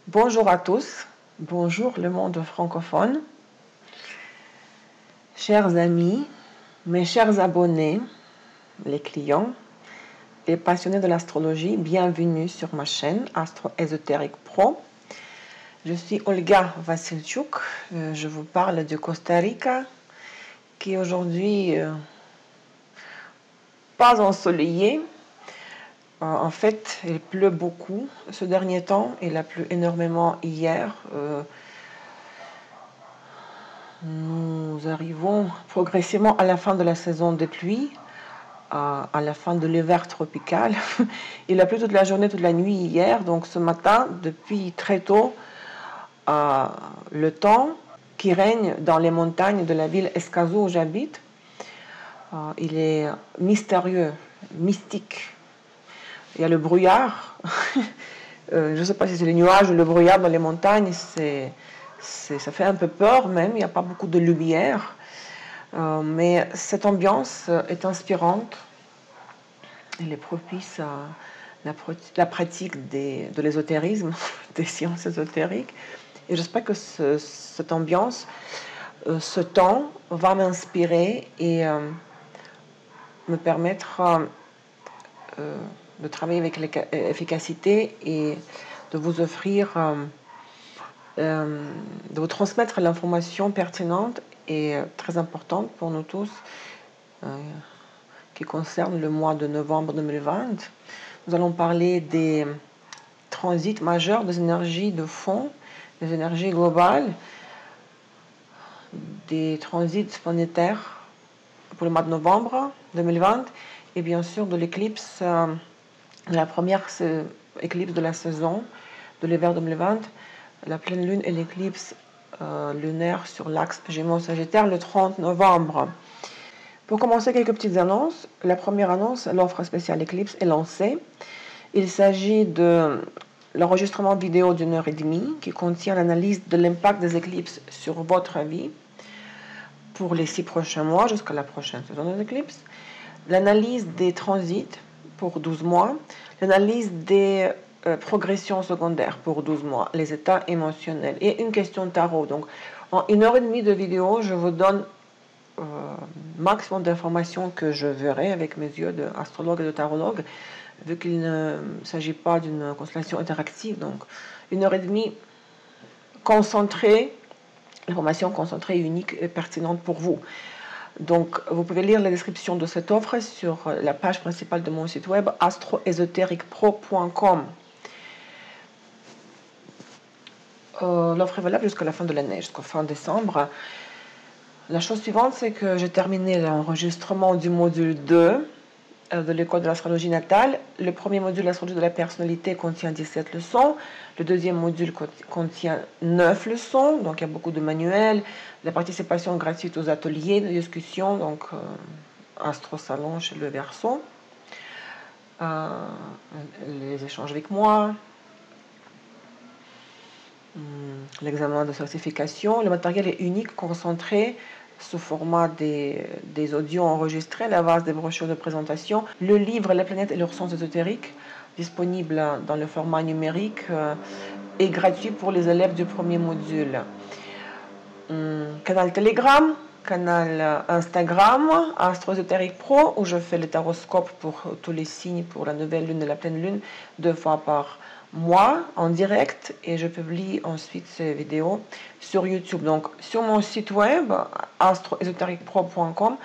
Bonjour à tous, bonjour le monde francophone, chers amis, mes chers abonnés, les clients, les passionnés de l'astrologie, bienvenue sur ma chaîne Astro Ésotérique Pro. Je suis Olga Vassilchuk, je vous parle du Costa Rica, qui est aujourd'hui pas ensoleillé. En fait, il pleut beaucoup ce dernier temps, il a plu énormément hier. Nous arrivons progressivement à la fin de la saison des pluies, à la fin de l'hiver tropical. Il a plu toute la journée, toute la nuit hier, donc ce matin, depuis très tôt, le temps qui règne dans les montagnes de la ville Escazú où j'habite, il est mystérieux, mystique. Il y a le brouillard. Je ne sais pas si c'est les nuages ou le brouillard dans les montagnes, ça fait un peu peur même, il n'y a pas beaucoup de lumière. Mais cette ambiance est inspirante. Elle est propice à la pratique de l'ésotérisme, des sciences ésotériques. Et j'espère que cette ambiance, ce temps, va m'inspirer et me permettre de travailler avec efficacité et de vous offrir, de vous transmettre l'information pertinente et très importante pour nous tous, qui concerne le mois de novembre 2020. Nous allons parler des transits majeurs, des énergies de fond, des énergies globales, des transits planétaires pour le mois de novembre 2020 et bien sûr de l'éclipse, la première éclipse de la saison de l'hiver 2020, la pleine lune et l'éclipse lunaire sur l'axe Gémeaux-Sagittaire le 30 novembre. Pour commencer, quelques petites annonces. La première annonce, l'offre spéciale Eclipse est lancée. Il s'agit de l'enregistrement vidéo d'une heure et demie qui contient l'analyse de l'impact des éclipses sur votre vie pour les 6 prochains mois jusqu'à la prochaine saison des éclipses, l'analyse des transits pour 12 mois, l'analyse des progressions secondaires pour 12 mois, les états émotionnels et une question tarot. Donc, en une heure et demie de vidéo, je vous donne maximum d'informations que je verrai avec mes yeux d'astrologue et de tarologue, vu qu'il ne s'agit pas d'une constellation interactive. Donc, une heure et demie concentrée, information concentrée, unique et pertinente pour vous. Donc, vous pouvez lire la description de cette offre sur la page principale de mon site web astroésotériquepro.com. L'offre est valable jusqu'à la fin de l'année, jusqu'au fin décembre. La chose suivante, c'est que j'ai terminé l'enregistrement du module 2 de l'école de l'astrologie natale. Le premier module, l'astrologie de la personnalité, contient 17 leçons. Le deuxième module contient 9 leçons. Donc, il y a beaucoup de manuels, la participation gratuite aux ateliers de discussion, donc Astro Salon chez le Verseau, les échanges avec moi, l'examen de certification. Le matériel est unique, concentré, sous format des audios enregistrés, la vase des brochures de présentation, le livre La planète et leur sens ésotérique, disponible dans le format numérique et gratuit pour les élèves du premier module. Canal Telegram, canal Instagram, Astro Ésotérique Pro, où je fais le taroscope pour tous les signes pour la nouvelle lune et la pleine lune 2 fois par mois en direct, et je publie ensuite ces vidéos sur YouTube. Donc sur mon site web astroésotériquepro.com,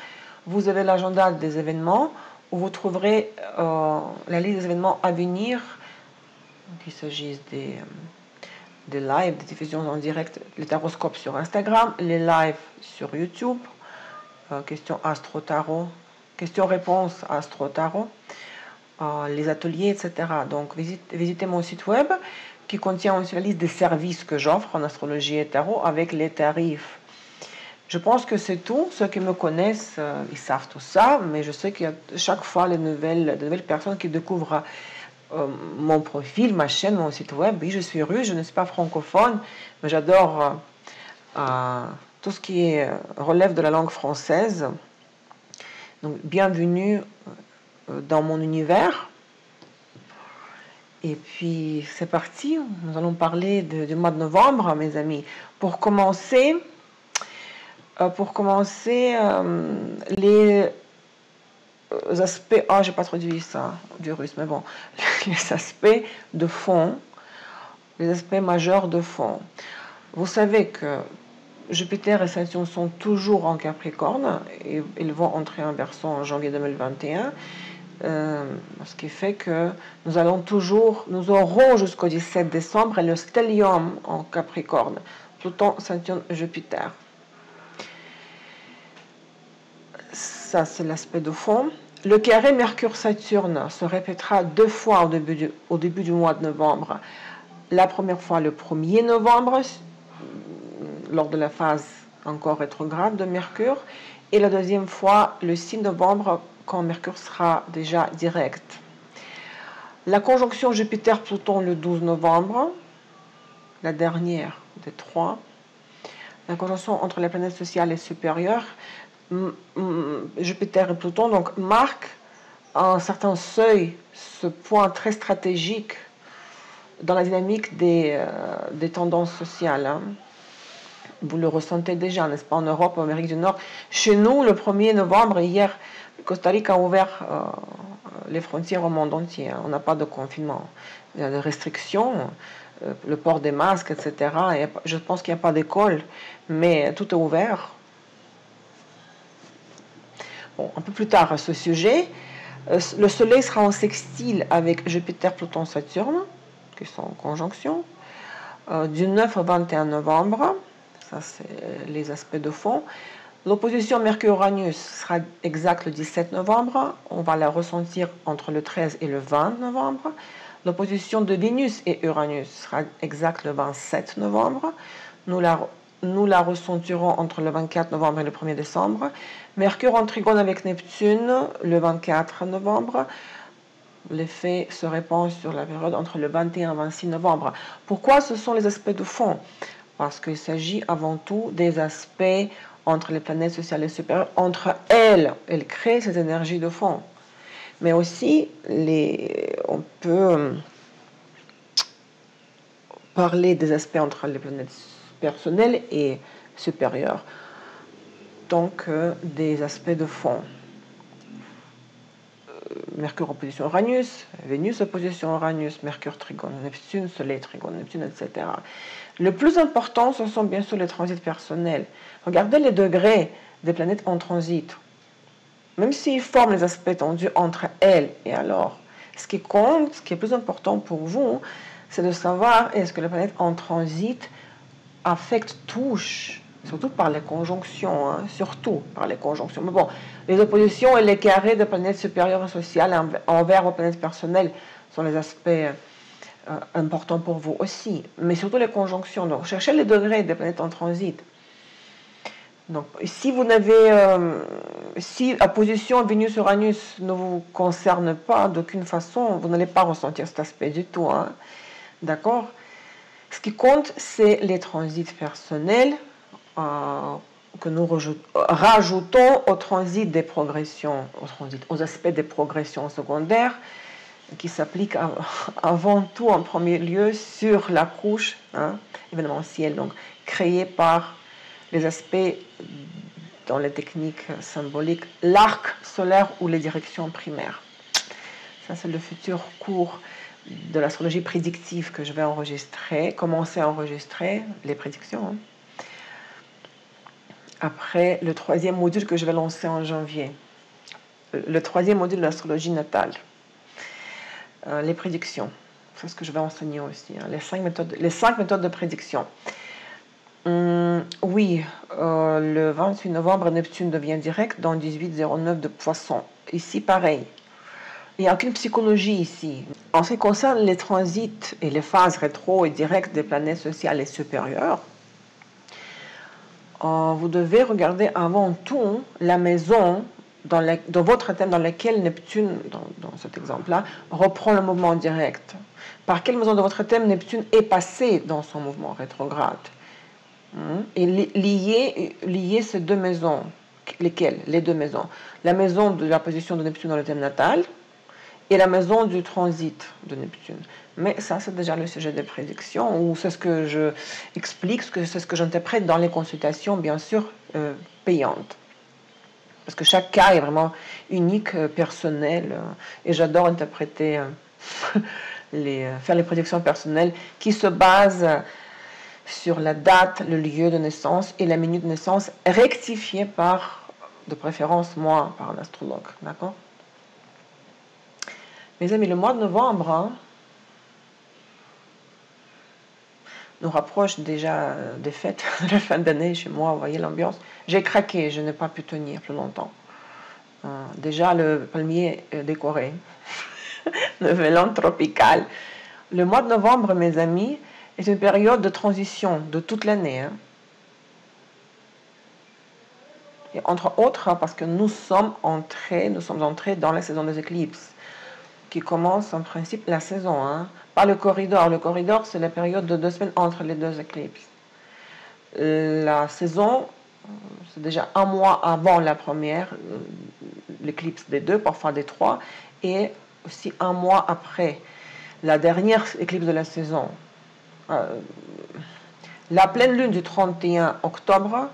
vous avez l'agenda des événements où vous trouverez la liste des événements à venir, qu'il s'agisse des lives, des diffusions en direct, les taroscopes sur Instagram, les lives sur YouTube, questions astro-tarot, questions-réponses astro-tarot, les ateliers, etc. Donc, visitez mon site web qui contient aussi la liste des services que j'offre en astrologie et tarot avec les tarifs. Je pense que c'est tout. Ceux qui me connaissent, ils savent tout ça, mais je sais qu'il y a chaque fois de nouvelles personnes qui découvrent mon profil, ma chaîne, mon site web. Oui, je suis russe, je ne suis pas francophone, mais j'adore tout ce qui relève de la langue française. Donc, bienvenue dans mon univers. Et puis, c'est parti. Nous allons parler du mois de novembre, mes amis. Pour commencer, les aspects... Ah, j'ai pas traduit ça du russe, mais bon. Les aspects de fond, les aspects majeurs de fond. Vous savez que Jupiter et Saturne sont toujours en Capricorne et ils vont entrer en Verseau en janvier 2021. Ce qui fait que nous aurons jusqu'au 17 décembre le stellium en Capricorne, Pluton, Saturne, Jupiter. Ça, c'est l'aspect de fond. Le carré Mercure-Saturne se répétera 2 fois au début du mois de novembre. La première fois le 1er novembre, lors de la phase encore rétrograde de Mercure, et la deuxième fois le 6 novembre, quand Mercure sera déjà direct. La conjonction Jupiter-Pluton le 12 novembre, la dernière des 3. La conjonction entre les planètes sociales et supérieures, Jupiter et Pluton, donc marque un certain seuil, ce point très stratégique dans la dynamique des tendances sociales. Hein. Vous le ressentez déjà, n'est-ce pas, en Europe, en Amérique du Nord. Chez nous, le 1er novembre, hier, Costa Rica a ouvert les frontières au monde entier. On n'a pas de confinement. Il y a des restrictions, le port des masques, etc. Et je pense qu'il n'y a pas d'école, mais tout est ouvert. Bon, un peu plus tard à ce sujet, le Soleil sera en sextile avec Jupiter, Pluton, Saturne, qui sont en conjonction, du 9 au 21 novembre. Ça, c'est les aspects de fond. L'opposition Mercure-Uranus sera exacte le 17 novembre. On va la ressentir entre le 13 et le 20 novembre. L'opposition de Vénus et Uranus sera exacte le 27 novembre. Nous la ressentirons entre le 24 novembre et le 1er décembre. Mercure en trigone avec Neptune le 24 novembre. L'effet se répand sur la période entre le 21 et le 26 novembre. Pourquoi ce sont les aspects de fond? Parce qu'il s'agit avant tout des aspects entre les planètes sociales et supérieures. Entre elles créent ces énergies de fond. Mais aussi, on peut parler des aspects entre les planètes personnelles et supérieures. Donc, des aspects de fond. Mercure opposition Uranus, Vénus opposition Uranus, Mercure trigone Neptune, Soleil trigone Neptune, etc. Le plus important, ce sont bien sûr les transits personnels. Regardez les degrés des planètes en transit. Même s'ils forment les aspects tendus entre elles, et alors, ce qui compte, ce qui est plus important pour vous, c'est de savoir est-ce que les planètes en transit affectent, touchent, surtout par les conjonctions, hein, surtout par les conjonctions. Mais bon, les oppositions et les carrés de planètes supérieures et sociales envers vos planètes personnelles sont les aspects importants pour vous aussi, mais surtout les conjonctions. Donc, cherchez les degrés des planètes en transit. Donc, si vous n'avez, si la position Vénus-Uranus ne vous concerne pas d'aucune façon, vous n'allez pas ressentir cet aspect du tout, hein, d'accord? Ce qui compte, c'est les transits personnels que nous rajoutons au transit des progressions, aux aspects des progressions secondaires qui s'appliquent avant tout, en premier lieu, sur la couche événementielle, donc créée par les aspects dans les techniques symboliques, l'arc solaire ou les directions primaires. Ça, c'est le futur cours de l'astrologie prédictive que je vais enregistrer, commencer à enregistrer les prédictions. Hein. Après le 3e module que je vais lancer en janvier. Le 3e module de l'astrologie natale. Les prédictions. C'est ce que je vais enseigner aussi. Hein. Les 5 méthodes de prédiction. Oui, le 28 novembre, Neptune devient direct dans 1809 de Poisson. Ici, pareil. Il n'y a aucune psychologie ici. En ce qui concerne les transits et les phases rétro et directes des planètes sociales et supérieures, vous devez regarder avant tout la maison dans votre thème dans laquelle Neptune, dans cet exemple-là, reprend le mouvement direct. Par quelle maison de votre thème Neptune est passé dans son mouvement rétrograde? Et lier ces deux maisons. Lesquelles? Les deux maisons. La maison de la position de Neptune dans le thème natal et la maison du transit de Neptune. Mais ça, c'est déjà le sujet des prédictions, ou c'est ce que je explique, c'est ce que j'interprète dans les consultations, bien sûr, payantes. Parce que chaque cas est vraiment unique, personnel, et j'adore interpréter, faire les prédictions personnelles qui se basent sur la date, le lieu de naissance et la minute de naissance, rectifiée par, de préférence, moi, par un astrologue. D'accord? Mes amis, le mois de novembre, hein, nous rapproche déjà des fêtes de la fin d'année chez moi. Vous voyez l'ambiance. J'ai craqué, je n'ai pas pu tenir plus longtemps. Déjà, le palmier est décoré. Le vélan tropical. Le mois de novembre, mes amis, est une période de transition de toute l'année. Hein. Et entre autres, parce que nous sommes entrés dans la saison des éclipses, qui commence en principe la saison. Hein. Pas le corridor. Le corridor, c'est la période de 2 semaines entre les 2 éclipses. La saison, c'est déjà 1 mois avant la première, l'éclipse des 2, parfois des 3, et aussi 1 mois après la dernière éclipse de la saison. La pleine lune du 31 octobre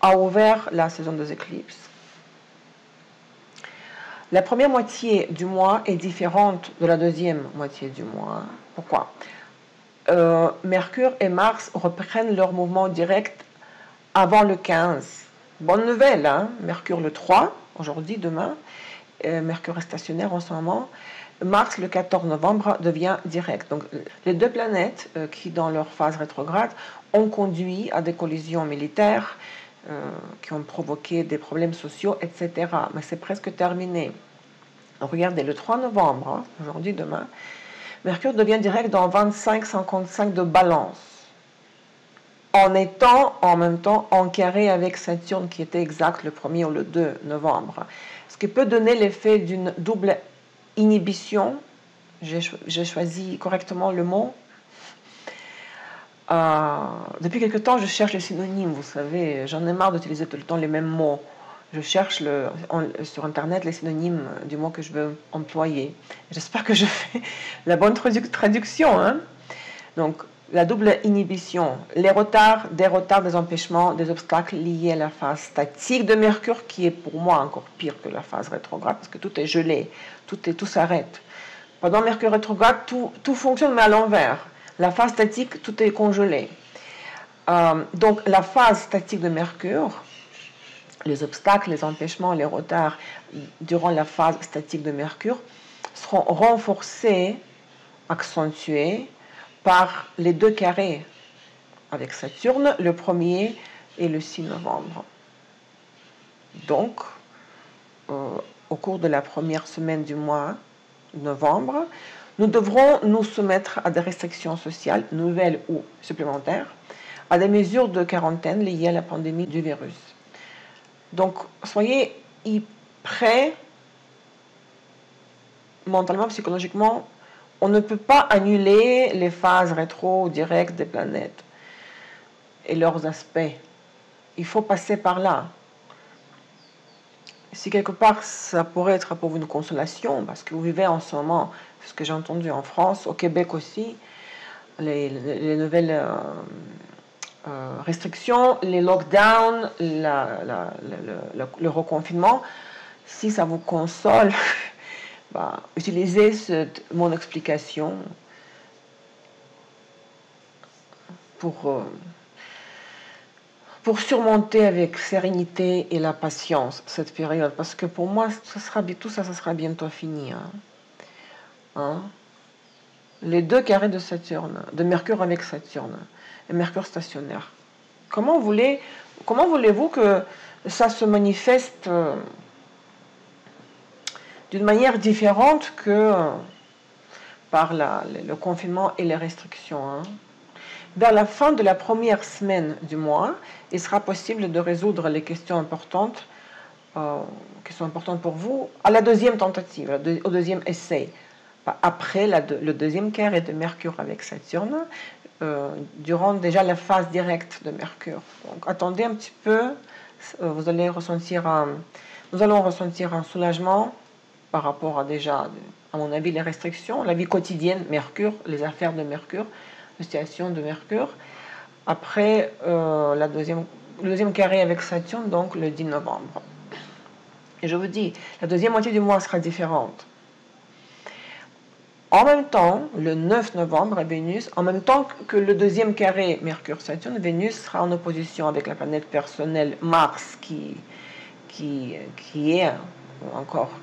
a ouvert la saison des éclipses. La première moitié du mois est différente de la deuxième moitié du mois. Pourquoi? Mercure et Mars reprennent leur mouvement direct avant le 15. Bonne nouvelle, hein? Mercure le 3, aujourd'hui, demain. Mercure est stationnaire en ce moment. Mars, le 14 novembre, devient direct. Donc, les 2 planètes qui, dans leur phase rétrograde, ont conduit à des collisions militaires qui ont provoqué des problèmes sociaux, etc. Mais c'est presque terminé. Donc, regardez, le 3 novembre, hein, aujourd'hui, demain, Mercure devient direct dans 25-55 de Balance, en étant en même temps en carré avec Saturne qui était exact le 1er ou le 2 novembre. Ce qui peut donner l'effet d'une double inhibition. J'ai choisi correctement le mot. Depuis quelque temps, je cherche les synonymes, vous savez, j'en ai marre d'utiliser tout le temps les mêmes mots. Je cherche sur Internet les synonymes du mot que je veux employer. J'espère que je fais la bonne traduction. Hein? Donc, la double inhibition, les retards, des empêchements, des obstacles liés à la phase statique de Mercure, qui est pour moi encore pire que la phase rétrograde, parce que tout est gelé, tout s'arrête. Pendant Mercure rétrograde, tout fonctionne, mais à l'envers. La phase statique, tout est congelé. Donc, la phase statique de Mercure, les obstacles, les empêchements, les retards durant la phase statique de Mercure seront renforcés, accentués par les 2 carrés avec Saturne, le 1er et le 6 novembre. Donc, au cours de la première semaine du mois de novembre, nous devrons nous soumettre à des restrictions sociales, nouvelles ou supplémentaires, à des mesures de quarantaine liées à la pandémie du virus. Donc, soyez prêts, mentalement, psychologiquement. On ne peut pas annuler les phases rétro directes des planètes et leurs aspects. Il faut passer par là. Si quelque part ça pourrait être pour vous une consolation, parce que vous vivez en ce moment, ce que j'ai entendu en France, au Québec aussi, les nouvelles restrictions, les lockdowns, le reconfinement, si ça vous console, utilisez mon explication pour surmonter avec sérénité et la patience cette période, parce que pour moi, ça sera bientôt fini. Hein? Les 2 carrés de Saturne, de Mercure avec Saturne, et Mercure stationnaire. Comment voulez-vous que ça se manifeste d'une manière différente que par le confinement et les restrictions? Hein? Vers la fin de la première semaine du mois, il sera possible de résoudre les questions importantes qui sont importantes pour vous à la deuxième tentative, au deuxième essai. Après le deuxième carré de Mercure avec Saturne, durant déjà la phase directe de Mercure. Donc attendez un petit peu, nous allons ressentir un soulagement par rapport à déjà, à mon avis, les restrictions, la vie quotidienne, Mercure, les affaires de Mercure, la situation de Mercure. Après, le deuxième carré avec Saturne, donc le 10 novembre. Et je vous dis, la deuxième moitié du mois sera différente. En même temps, le 9 novembre, Vénus, en même temps que le deuxième carré Mercure-Saturne, Vénus sera en opposition avec la planète personnelle Mars qui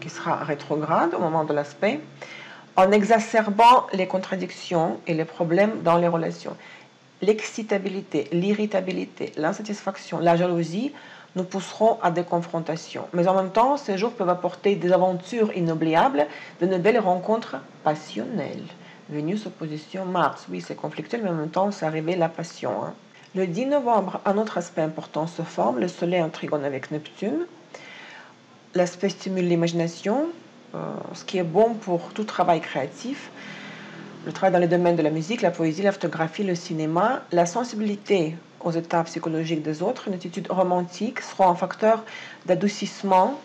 sera rétrograde au moment de l'aspect, en exacerbant les contradictions et les problèmes dans les relations. L'excitabilité, l'irritabilité, l'insatisfaction, la jalousie nous pousseront à des confrontations. Mais en même temps, ces jours peuvent apporter des aventures inoubliables, de nouvelles rencontres passionnelles. Vénus opposition Mars, oui, c'est conflictuel, mais en même temps, ça révèle la passion. Le 10 novembre, un autre aspect important se forme, le Soleil en trigone avec Neptune. L'aspect stimule l'imagination, ce qui est bon pour tout travail créatif. Le travail dans les domaines de la musique, la poésie, la photographie, le cinéma, la sensibilité aux états psychologiques des autres, une attitude romantique sera un facteur d'adoucissement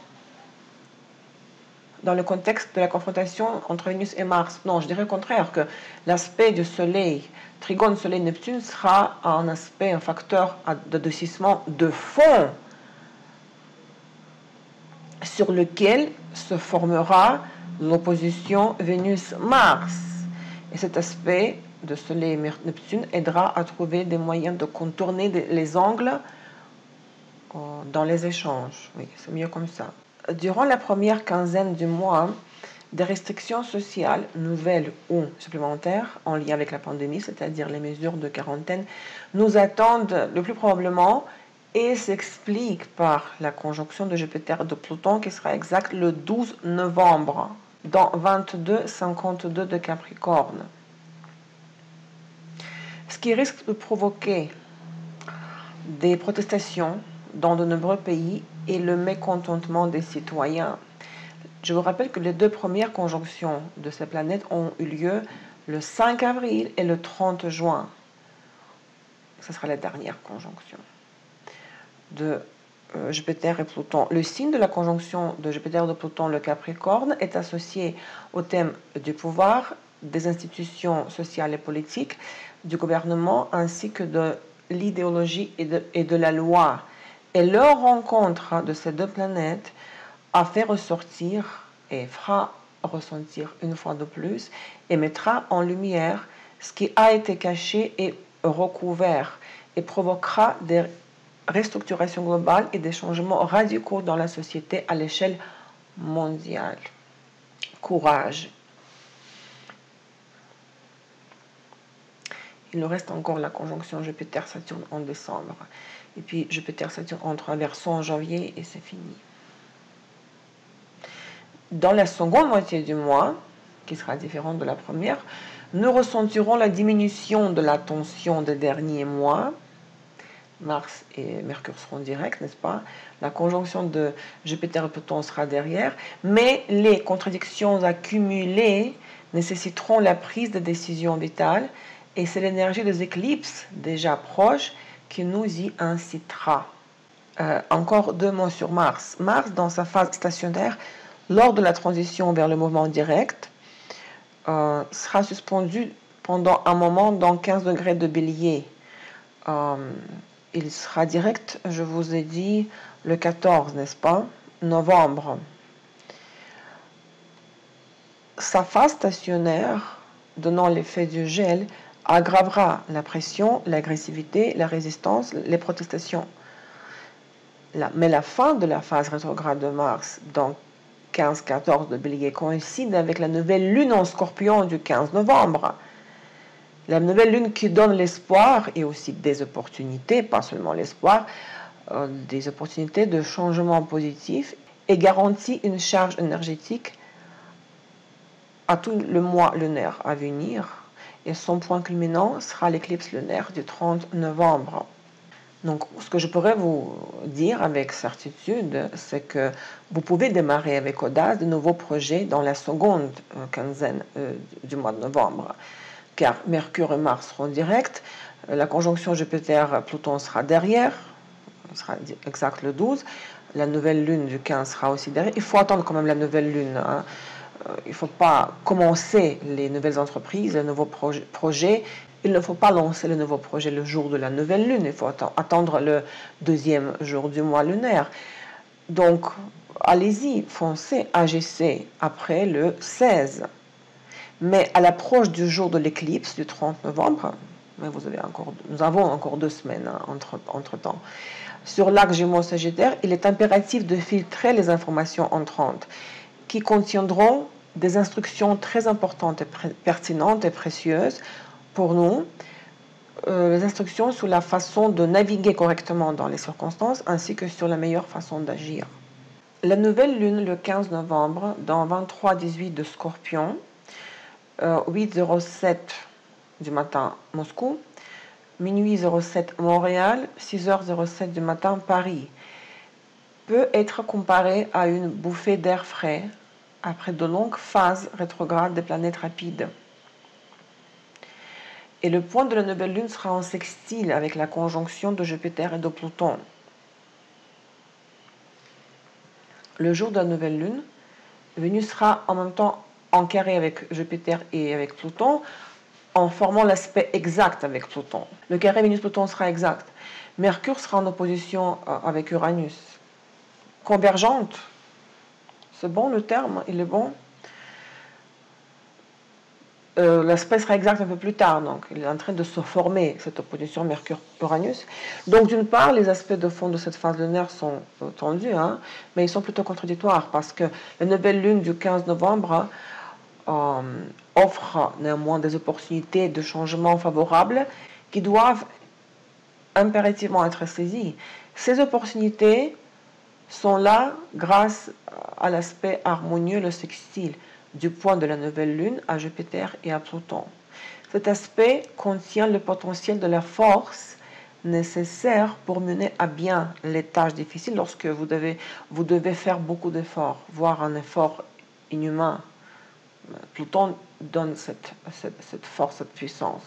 dans le contexte de la confrontation entre Vénus et Mars. Non, je dirais au contraire que l'aspect du Soleil, trigone Soleil-Neptune, sera un facteur d'adoucissement de fond sur lequel se formera l'opposition Vénus-Mars. Et cet aspect de Soleil et Neptune aidera à trouver des moyens de contourner les angles dans les échanges. Oui, c'est mieux comme ça. Durant la première quinzaine du mois, des restrictions sociales nouvelles ou supplémentaires en lien avec la pandémie, c'est-à-dire les mesures de quarantaine, nous attendent le plus probablement et s'expliquent par la conjonction de Jupiter et de Pluton qui sera exacte le 12 novembre dans 22,52 de Capricorne. Ce qui risque de provoquer des protestations dans de nombreux pays et le mécontentement des citoyens. Je vous rappelle que les deux premières conjonctions de ces planètes ont eu lieu le 5 avril et le 30 juin. Ce sera la dernière conjonction de Jupiter et Pluton. Le signe de la conjonction de Jupiter et de Pluton, le Capricorne, est associé au thème du pouvoir, des institutions sociales et politiques, du gouvernement, ainsi que de l'idéologie et de la loi. Et leur rencontre de ces deux planètes a fait ressortir et fera ressentir une fois de plus et mettra en lumière ce qui a été caché et recouvert et provoquera des restructurations globales et des changements radicaux dans la société à l'échelle mondiale. Courage. Il nous reste encore la conjonction Jupiter-Saturne en décembre. Et puis Jupiter-Saturne entre en Verseau en janvier et c'est fini. Dans la seconde moitié du mois, qui sera différente de la première, nous ressentirons la diminution de la tension des derniers mois. Mars et Mercure seront directs, n'est-ce pas? La conjonction de Jupiter et Pluton sera derrière, mais les contradictions accumulées nécessiteront la prise de décisions vitales et c'est l'énergie des éclipses déjà proches qui nous y incitera. Encore 2 mots sur Mars. Mars, dans sa phase stationnaire, lors de la transition vers le mouvement direct, sera suspendu pendant un moment dans 15 degrés de Bélier. Il sera direct, je vous ai dit, le 14, n'est-ce pas, novembre. Sa phase stationnaire, donnant l'effet du gel, aggravera la pression, l'agressivité, la résistance, les protestations. Mais la fin de la phase rétrograde de Mars, dans 15-14 de Bélier, coïncide avec la nouvelle lune en Scorpion du 15 novembre. La nouvelle lune qui donne l'espoir et aussi des opportunités, pas seulement l'espoir, des opportunités de changement positif et garantit une charge énergétique à tout le mois lunaire à venir. Et son point culminant sera l'éclipse lunaire du 30 novembre. Donc, ce que je pourrais vous dire avec certitude, c'est que vous pouvez démarrer avec audace de nouveaux projets dans la seconde quinzaine du mois de novembre. Car Mercure et Mars seront directs, la conjonction Jupiter-Pluton sera derrière, sera exact le 12, la nouvelle lune du 15 sera aussi derrière. Il faut attendre quand même la nouvelle lune. Hein. Il ne faut pas commencer les nouvelles entreprises, les nouveaux projets. Il ne faut pas lancer le nouveau projet le jour de la nouvelle lune. Il faut attendre le deuxième jour du mois lunaire. Donc, allez-y, foncez, agissez après le 16. Mais à l'approche du jour de l'éclipse, du 30 novembre, mais nous avons encore 2 semaines hein, entre-temps, sur l'axe Gémeaux-Sagittaire, il est impératif de filtrer les informations entrantes qui contiendront des instructions très importantes et pertinentes et précieuses pour nous, les instructions sur la façon de naviguer correctement dans les circonstances ainsi que sur la meilleure façon d'agir. La nouvelle lune, le 15 novembre, dans 23-18 de Scorpion, 8h07 du matin Moscou, minuit 07 Montréal, 6h07 du matin Paris, peut être comparé à une bouffée d'air frais après de longues phases rétrogrades des planètes rapides. Et le point de la nouvelle lune sera en sextile avec la conjonction de Jupiter et de Pluton. Le jour de la nouvelle lune, Vénus sera en même temps en carré avec Jupiter et avec Pluton, en formant l'aspect exact avec Pluton. Le carré Vénus-Pluton sera exact. Mercure sera en opposition avec Uranus. Convergente, c'est bon le terme, il est bon. L'aspect sera exact un peu plus tard, donc il est en train de se former, cette opposition Mercure-Uranus. Donc d'une part, les aspects de fond de cette phase lunaire sont tendus, hein, mais ils sont plutôt contradictoires, parce que la nouvelle lune du 15 novembre offre néanmoins des opportunités de changement favorables qui doivent impérativement être saisies. Ces opportunités sont là grâce à l'aspect harmonieux, le sextile, du point de la nouvelle lune à Jupiter et à Pluton. Cet aspect contient le potentiel de la force nécessaire pour mener à bien les tâches difficiles lorsque vous devez faire beaucoup d'efforts, voire un effort inhumain. Pluton donne cette force, cette puissance.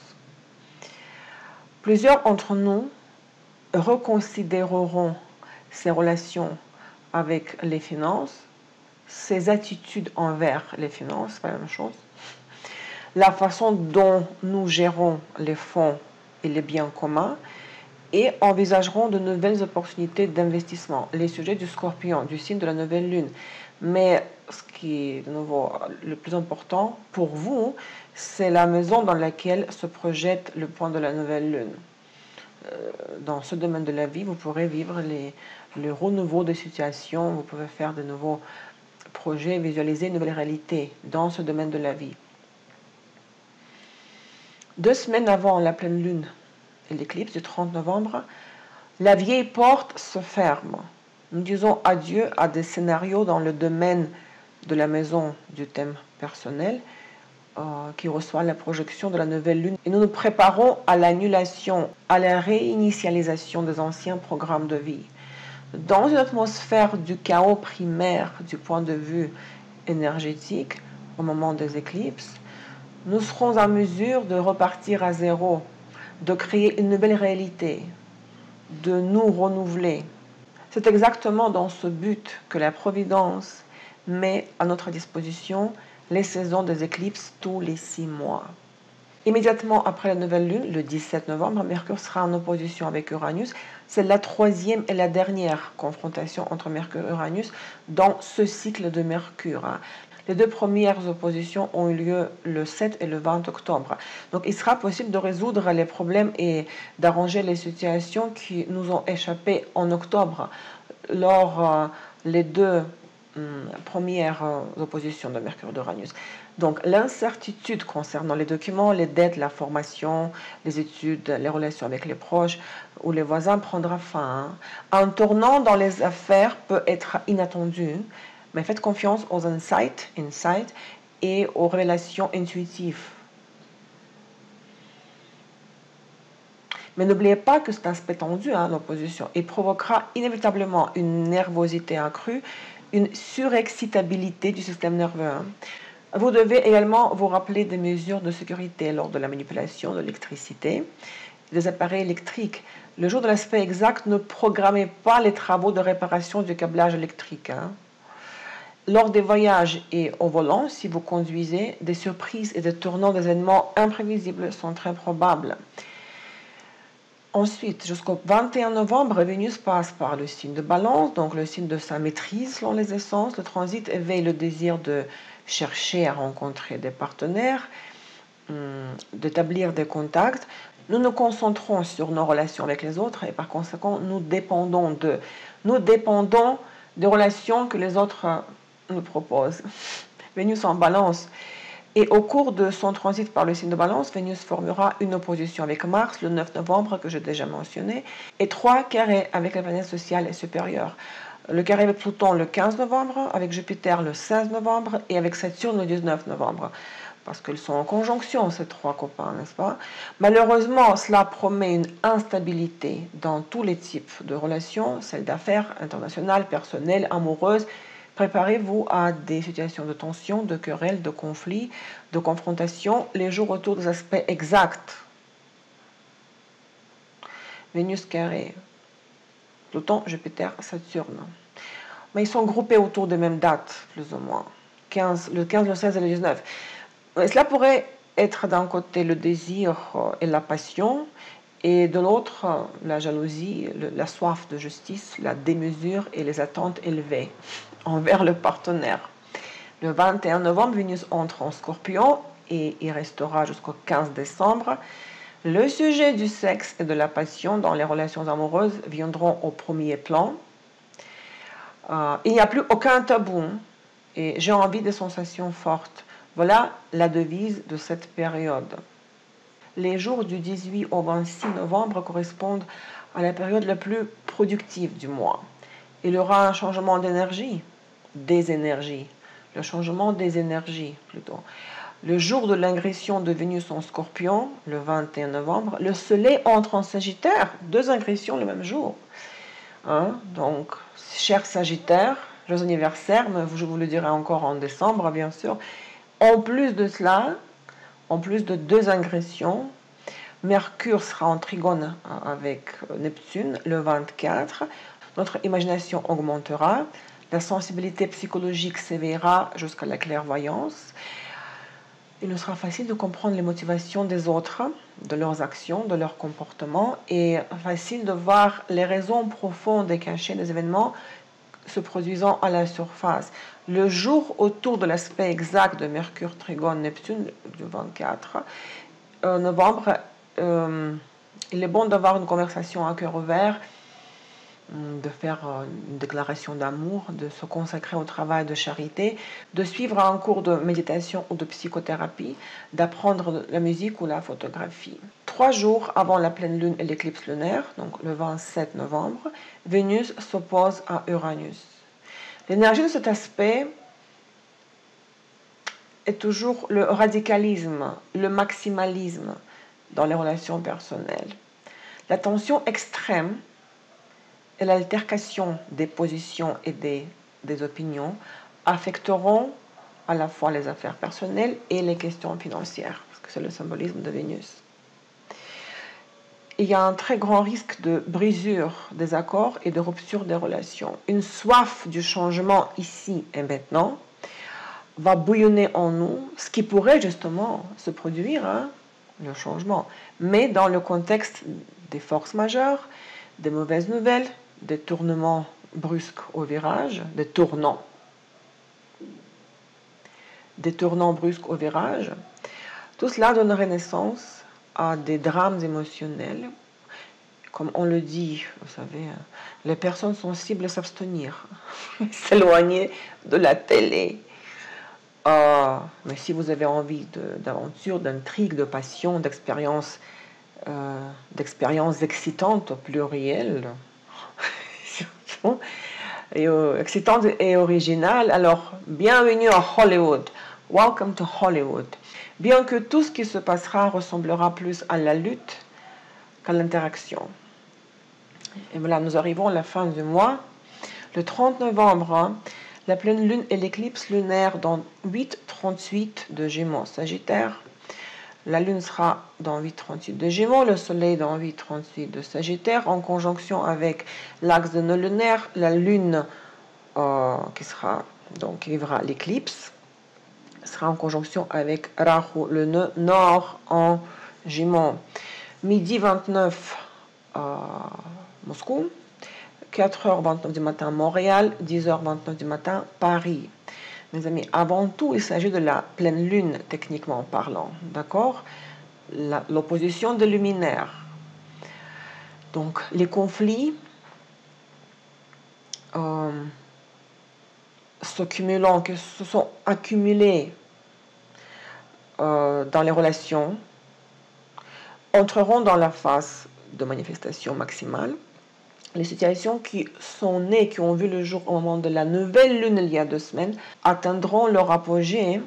Plusieurs d'entre nous reconsidéreront ces relations avec les finances, ses attitudes envers les finances, c'est la même chose, la façon dont nous gérons les fonds et les biens communs, et envisageront de nouvelles opportunités d'investissement. Les sujets du Scorpion, du signe de la nouvelle lune. Mais ce qui est de nouveau le plus important pour vous, c'est la maison dans laquelle se projette le point de la nouvelle lune. Dans ce domaine de la vie, vous pourrez vivre le renouveau des situations, vous pouvez faire de nouveaux projets, visualiser une nouvelle réalité dans ce domaine de la vie. 2 semaines avant la pleine lune et l'éclipse du 30 novembre, la vieille porte se ferme. Nous disons adieu à des scénarios dans le domaine de la maison du thème personnel qui reçoit la projection de la nouvelle lune. Et nous nous préparons à l'annulation, à la réinitialisation des anciens programmes de vie. Dans une atmosphère du chaos primaire du point de vue énergétique, au moment des éclipses, nous serons en mesure de repartir à zéro, de créer une nouvelle réalité, de nous renouveler. C'est exactement dans ce but que la Providence met à notre disposition les saisons des éclipses tous les 6 mois. Immédiatement après la nouvelle lune, le 17 novembre, Mercure sera en opposition avec Uranus. C'est la 3e et la dernière confrontation entre Mercure et Uranus dans ce cycle de Mercure. Les 2 premières oppositions ont eu lieu le 7 et le 20 octobre. Donc il sera possible de résoudre les problèmes et d'arranger les situations qui nous ont échappé en octobre lors les 2 premières oppositions de Mercure et d'Uranus. Donc l'incertitude concernant les documents, les dettes, la formation, les études, les relations avec les proches ou les voisins prendra fin. Un tournant dans les affaires peut être inattendu, mais faites confiance aux insights et aux révélations intuitives. Mais n'oubliez pas que cet aspect tendu, l'opposition, il provoquera inévitablement une nervosité accrue, une surexcitabilité du système nerveux. Vous devez également vous rappeler des mesures de sécurité lors de la manipulation de l'électricité, des appareils électriques. Le jour de l'aspect exact, ne programmez pas les travaux de réparation du câblage électrique. Lors des voyages et au volant, si vous conduisez, des surprises et des tournants d'événements imprévisibles sont très probables. Ensuite, jusqu'au 21 novembre, Vénus passe par le signe de Balance, donc le signe de sa maîtrise selon les essences. Le transit éveille le désir de chercher à rencontrer des partenaires, d'établir des contacts. Nous nous concentrons sur nos relations avec les autres et par conséquent, nous dépendons des relations que les autres nous proposent. Vénus en Balance. Et au cours de son transit par le signe de Balance, Vénus formera une opposition avec Mars le 9 novembre, que j'ai déjà mentionné, et 3 carrés avec la planète sociale et supérieure. Le carré avec Pluton le 15 novembre, avec Jupiter le 16 novembre et avec Saturne le 19 novembre. Parce qu'ils sont en conjonction, ces 3 copains, n'est-ce pas? Malheureusement, cela promet une instabilité dans tous les types de relations, celles d'affaires, internationales, personnelles, amoureuses. Préparez-vous à des situations de tension, de querelles, de conflits, de confrontation, les jours autour des aspects exacts. Vénus carré, Pluton, Jupiter, Saturne. Mais ils sont groupés autour des mêmes dates, plus ou moins. Le 15, le 16 et le 19. Cela pourrait être d'un côté le désir et la passion, et de l'autre, la jalousie, la soif de justice, la démesure et les attentes élevées envers le partenaire. Le 21 novembre, Vénus entre en Scorpion et il restera jusqu'au 15 décembre. Le sujet du sexe et de la passion dans les relations amoureuses viendront au premier plan. Il n'y a plus aucun tabou et j'ai envie de sensations fortes. Voilà la devise de cette période. Les jours du 18 au 26 novembre correspondent à la période la plus productive du mois. Il y aura un changement d'énergie, des énergies, le changement des énergies plutôt. Le jour de l'ingression de Vénus en Scorpion, le 21 novembre, le Soleil entre en Sagittaire, 2 ingressions le même jour. Donc, cher Sagittaire, joyeux anniversaire, mais je vous le dirai encore en décembre, bien sûr. En plus de cela, en plus de 2 ingressions, Mercure sera en trigone avec Neptune le 24. Notre imagination augmentera, la sensibilité psychologique s'éveillera jusqu'à la clairvoyance. Il nous sera facile de comprendre les motivations des autres, de leurs actions, de leurs comportements, et facile de voir les raisons profondes et cachées des événements se produisant à la surface. Le jour autour de l'aspect exact de Mercure trigone Neptune du 24 novembre, il est bon d'avoir une conversation à cœur ouvert, de faire une déclaration d'amour, de se consacrer au travail de charité, de suivre un cours de méditation ou de psychothérapie, d'apprendre la musique ou la photographie. 3 jours avant la pleine lune et l'éclipse lunaire, donc le 27 novembre, Vénus s'oppose à Uranus. L'énergie de cet aspect est toujours le radicalisme, le maximalisme dans les relations personnelles. La tension extrême et l'altercation des positions et des opinions affecteront à la fois les affaires personnelles et les questions financières, parce que c'est le symbolisme de Vénus. Il y a un très grand risque de brisure des accords et de rupture des relations. Une soif du changement ici et maintenant va bouillonner en nous, ce qui pourrait justement se produire, le changement, mais dans le contexte des forces majeures, des mauvaises nouvelles, des tournements brusques au virage, des tournants brusques au virage. Tout cela donnerait naissance à des drames émotionnels. Comme on le dit, vous savez, les personnes sensibles s'abstenir, s'éloigner de la télé. Mais si vous avez envie d'aventure, d'intrigue, de passion, d'expériences excitantes au pluriel, surtout, excitantes et originales, alors bienvenue à Hollywood. Welcome to Hollywood. Bien que tout ce qui se passera ressemblera plus à la lutte qu'à l'interaction. Et voilà, nous arrivons à la fin du mois. Le 30 novembre, la pleine lune et l'éclipse lunaire dans 8,38 de Gémeaux Sagittaire. La Lune sera dans 8,38 de Gémeaux, le Soleil dans 8,38 de Sagittaire, en conjonction avec l'axe de nœud lunaire, la Lune qui vivra l'éclipse, sera en conjonction avec Rahu, le nœud nord en Gémeaux. Midi 29 à Moscou, 4h29 du matin Montréal, 10h29 du matin Paris. Mes amis, avant tout, il s'agit de la pleine lune, techniquement parlant, d'accord? L'opposition des luminaires. Donc, les conflits qui se sont accumulés dans les relations entreront dans la phase de manifestation maximale. Les situations qui sont nées, qui ont vu le jour au moment de la nouvelle lune il y a 2 semaines, atteindront leur apogée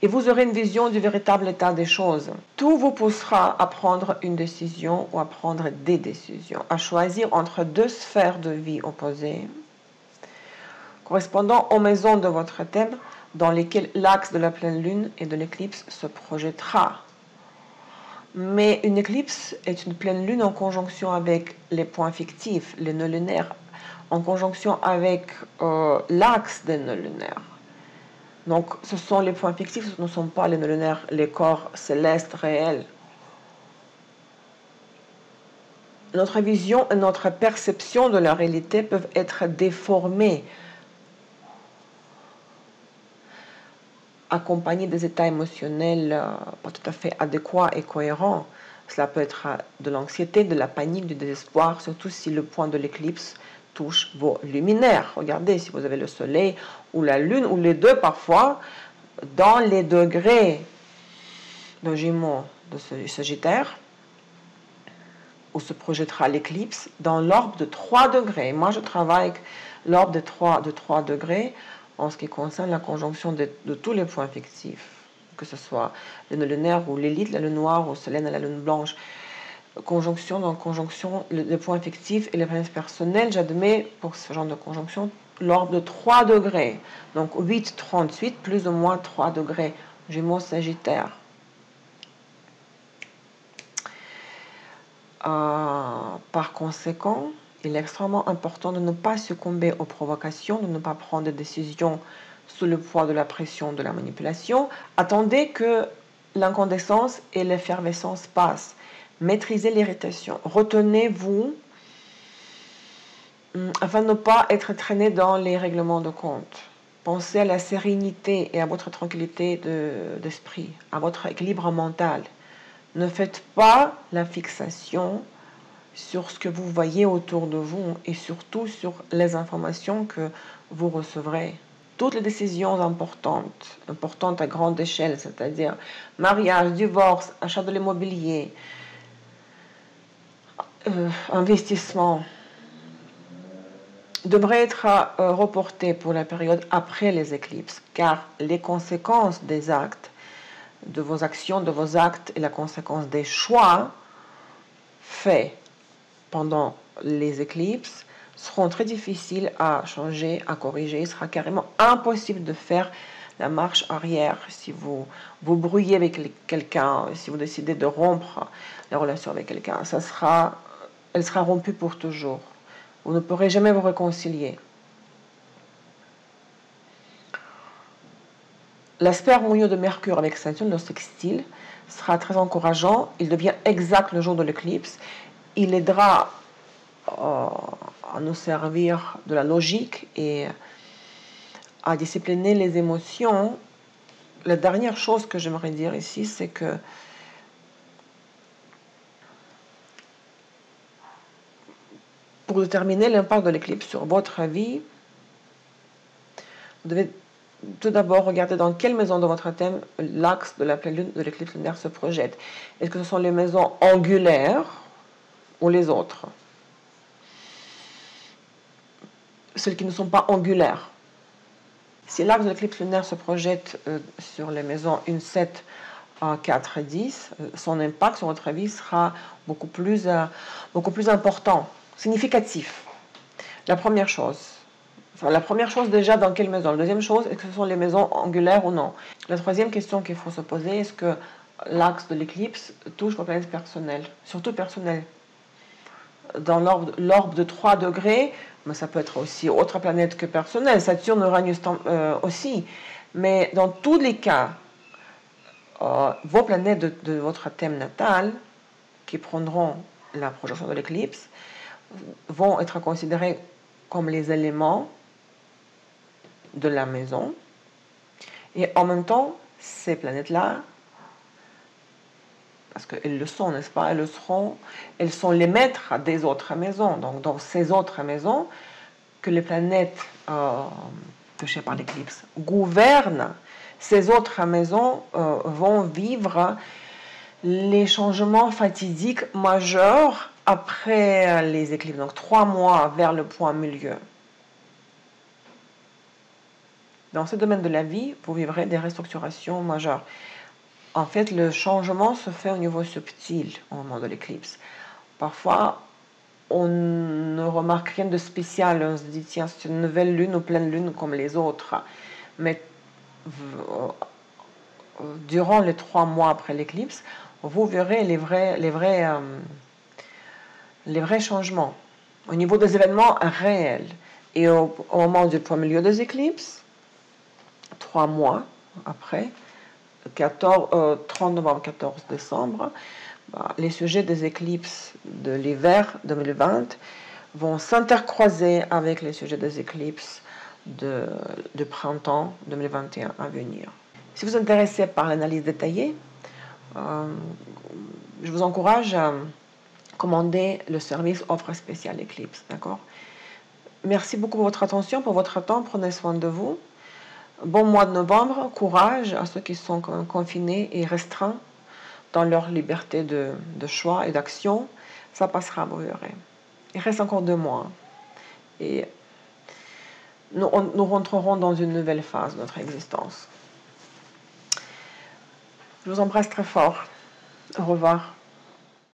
et vous aurez une vision du véritable état des choses. Tout vous poussera à prendre une décision ou à prendre des décisions, à choisir entre 2 sphères de vie opposées, correspondant aux maisons de votre thème, dans lesquelles l'axe de la pleine lune et de l'éclipse se projettera. Mais une éclipse est une pleine lune en conjonction avec les points fictifs, les nœuds lunaires, en conjonction avec l'axe des nœuds lunaires. Donc, ce sont les points fictifs, ce ne sont pas les nœuds lunaires, les corps célestes réels. Notre vision et notre perception de la réalité peuvent être déformées, accompagné des états émotionnels pas tout à fait adéquats et cohérents. Cela peut être de l'anxiété, de la panique, du désespoir, surtout si le point de l'éclipse touche vos luminaires. Regardez, si vous avez le soleil ou la lune, ou les deux parfois, dans les degrés de Gémeaux, de Sagittaire, où se projettera l'éclipse, dans l'orbe de 3 degrés. Moi, je travaille avec l'orbe de 3 degrés, en ce qui concerne la conjonction de tous les points fictifs, que ce soit le nœud lunaire ou l'élite, la lune noire ou Solène à la lune blanche. Conjonction, les points fictifs et les planètes personnelles, j'admets pour ce genre de conjonction l'orbe de 3 degrés. Donc 8,38 plus ou moins 3 degrés. Gémeaux Sagittaire. Par conséquent, il est extrêmement important de ne pas succomber aux provocations, de ne pas prendre de décisions sous le poids de la pression de la manipulation. Attendez que l'incandescence et l'effervescence passent. Maîtrisez l'irritation. Retenez-vous afin de ne pas être traîné dans les règlements de compte. Pensez à la sérénité et à votre tranquillité d'esprit, à votre équilibre mental. Ne faites pas la fixation sur ce que vous voyez autour de vous et surtout sur les informations que vous recevrez. Toutes les décisions importantes à grande échelle, c'est-à-dire mariage, divorce, achat de l'immobilier, investissement, devraient être reportées pour la période après les éclipses, car les conséquences des actes, de vos actions, de vos actes et la conséquence des choix faits pendant les éclipses seront très difficiles à changer, à corriger. Il sera carrément impossible de faire la marche arrière si vous vous brouillez avec quelqu'un, si vous décidez de rompre la relation avec quelqu'un. Elle sera rompue pour toujours. Vous ne pourrez jamais vous réconcilier. L'aspect harmonieux de Mercure avec Saturne, le sextile, sera très encourageant. Il devient exact le jour de l'éclipse. Il aidera à nous servir de la logique et à discipliner les émotions. La dernière chose que j'aimerais dire ici, c'est que pour déterminer l'impact de l'éclipse sur votre vie, vous devez tout d'abord regarder dans quelle maison de votre thème l'axe de la pleine lune de l'éclipse lunaire se projette. Est-ce que ce sont les maisons angulaires ou les autres? Celles qui ne sont pas angulaires. Si l'axe de l'éclipse lunaire se projette sur les maisons 1, 7, 4 et 10, son impact sur votre vie sera beaucoup plus important, significatif. La première chose déjà, dans quelle maison? La deuxième chose, est-ce que ce sont les maisons angulaires ou non? La troisième question qu'il faut se poser, est-ce que l'axe de l'éclipse touche vos planètes personnelles, surtout personnelles. Dans l'orbe de 3 degrés, mais ça peut être aussi autre planète que personnelle, Saturne, Uranus aussi. Mais dans tous les cas, vos planètes de votre thème natal, qui prendront la projection de l'éclipse, vont être considérées comme les éléments de la maison. Et en même temps, ces planètes-là, parce qu'elles le sont, n'est-ce pas, elles sont les maîtres des autres maisons. Donc, dans ces autres maisons, que les planètes touchées par l'éclipse gouvernent, ces autres maisons vont vivre les changements fatidiques majeurs après les éclipses. Donc, 3 mois vers le point milieu. Dans ce domaine de la vie, vous vivrez des restructurations majeures. En fait, le changement se fait au niveau subtil au moment de l'éclipse. Parfois, on ne remarque rien de spécial. On se dit, tiens, c'est une nouvelle lune ou pleine lune comme les autres. Mais durant les 3 mois après l'éclipse, vous verrez les vrais changements au niveau des événements réels. Et au moment du point milieu des éclipses, 3 mois après, 30 novembre, 14 décembre, les sujets des éclipses de l'hiver 2020 vont s'intercroiser avec les sujets des éclipses de printemps 2021 à venir. Si vous êtes intéressé par l'analyse détaillée, je vous encourage à commander le service offre spéciale Eclipse. D'accord? Merci beaucoup pour votre attention, pour votre temps. Prenez soin de vous. Bon mois de novembre. Courage à ceux qui sont confinés et restreints dans leur liberté de choix et d'action. Ça passera, vous verrez. Il reste encore 2 mois. Et nous rentrerons dans une nouvelle phase de notre existence. Je vous embrasse très fort. Au revoir.